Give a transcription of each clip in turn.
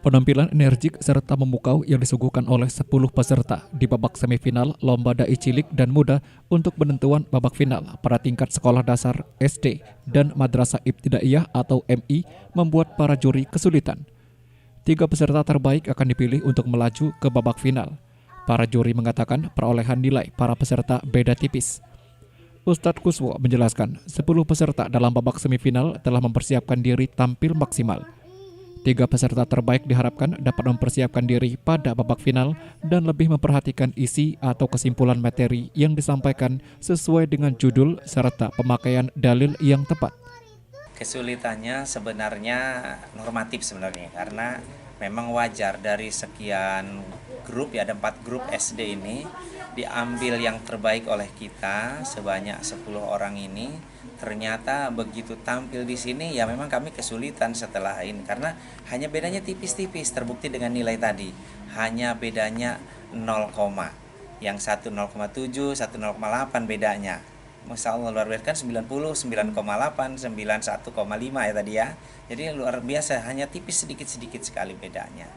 Penampilan energik serta memukau yang disuguhkan oleh 10 peserta di babak semifinal Lomba Dai Cilik dan Muda untuk penentuan babak final pada tingkat sekolah dasar SD dan Madrasah Ibtidaiyah atau MI membuat para juri kesulitan. 3 peserta terbaik akan dipilih untuk melaju ke babak final. Para juri mengatakan perolehan nilai para peserta beda tipis. Ustadz Kuswo menjelaskan 10 peserta dalam babak semifinal telah mempersiapkan diri tampil maksimal. 3 peserta terbaik diharapkan dapat mempersiapkan diri pada babak final dan lebih memperhatikan isi atau kesimpulan materi yang disampaikan sesuai dengan judul serta pemakaian dalil yang tepat. Kesulitannya sebenarnya normatif sebenarnya, karena memang wajar dari sekian grup, ya ada 4 grup SD ini, diambil yang terbaik oleh kita sebanyak 10 orang ini. Ternyata begitu tampil di sini ya memang kami kesulitan setelah ini, karena hanya bedanya tipis-tipis, terbukti dengan nilai tadi. Hanya bedanya 0, yang satu 0,7, satu 0,8 bedanya. Masya Allah luar biasa, kan 90, 9,8, 91,5 ya tadi ya. Jadi luar biasa, hanya tipis sedikit-sedikit sekali bedanya.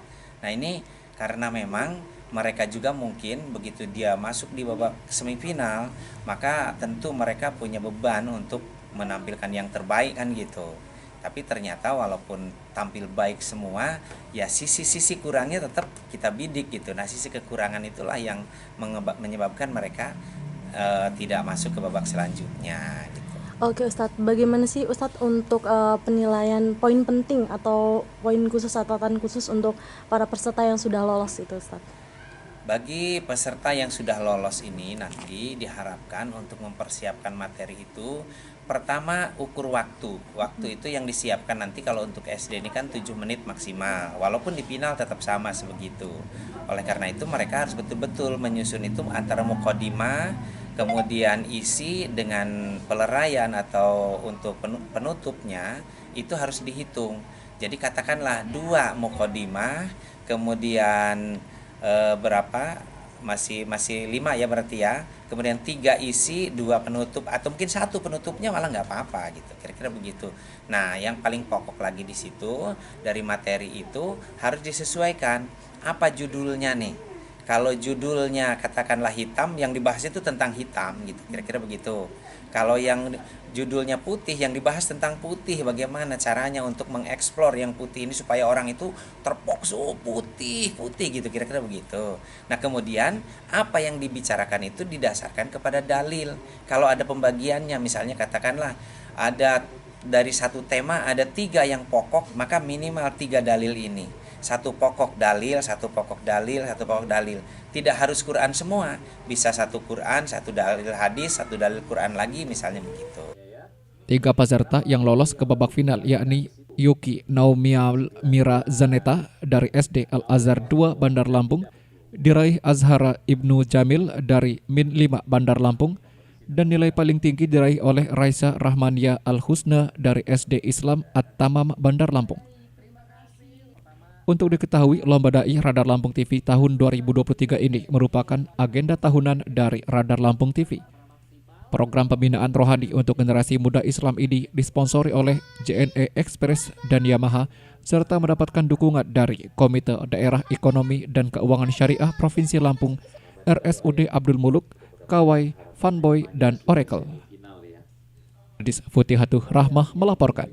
Nah ini karena memang mereka juga mungkin begitu dia masuk di babak semifinal, maka tentu mereka punya beban untuk menampilkan yang terbaik kan gitu. Tapi ternyata walaupun tampil baik semua, ya sisi-sisi kurangnya tetap kita bidik gitu. Nah sisi kekurangan itulah yang menyebabkan mereka tidak masuk ke babak selanjutnya gitu. Oke Ustadz, bagaimana sih Ustadz untuk penilaian poin penting atau poin khusus, catatan khusus untuk para peserta yang sudah lolos itu Ustadz? Bagi peserta yang sudah lolos ini nanti diharapkan untuk mempersiapkan materi itu, pertama ukur waktu. Waktu itu yang disiapkan nanti kalau untuk SD ini kan 7 menit maksimal, walaupun di final tetap sama sebegitu. Oleh karena itu mereka harus betul-betul menyusun itu antara muqaddimah, kemudian isi dengan peleraian atau untuk penutupnya itu harus dihitung. Jadi katakanlah 2 muqaddimah, kemudian berapa, masih 5 ya berarti ya, kemudian 3 isi, 2 penutup, atau mungkin 1 penutupnya malah nggak apa-apa gitu, kira-kira begitu. Nah yang paling pokok lagi di situ dari materi itu harus disesuaikan apa judulnya nih. Kalau judulnya katakanlah hitam, yang dibahas itu tentang hitam gitu, kira-kira begitu. Kalau yang judulnya putih, yang dibahas tentang putih, bagaimana caranya untuk mengeksplor yang putih ini supaya orang itu terfokus, oh putih gitu, kira-kira begitu. Nah kemudian apa yang dibicarakan itu didasarkan kepada dalil. Kalau ada pembagiannya, misalnya katakanlah ada dari satu tema ada 3 yang pokok, maka minimal 3 dalil ini. Satu pokok dalil, satu pokok dalil, satu pokok dalil. Tidak harus Quran semua, bisa satu Quran, satu dalil hadis, satu dalil Quran lagi, misalnya begitu. 3 peserta yang lolos ke babak final yakni Yuki Naumia Mira Zaneta dari SD Al-Azhar 2 Bandar Lampung, diraih Azhara Ibnu Jamil dari Min 5 Bandar Lampung, dan nilai paling tinggi diraih oleh Raisa Rahmania Al-Husna dari SD Islam At-Tamam Bandar Lampung. Untuk diketahui, Lomba Dai Radar Lampung TV tahun 2023 ini merupakan agenda tahunan dari Radar Lampung TV. Program pembinaan rohani untuk generasi muda Islam ini disponsori oleh JNE Express dan Yamaha, serta mendapatkan dukungan dari Komite Daerah Ekonomi dan Keuangan Syariah Provinsi Lampung, RSUD Abdul Muluk, Kawai, Fanboy, dan Oracle. Dis Futihatuh Rahmah melaporkan.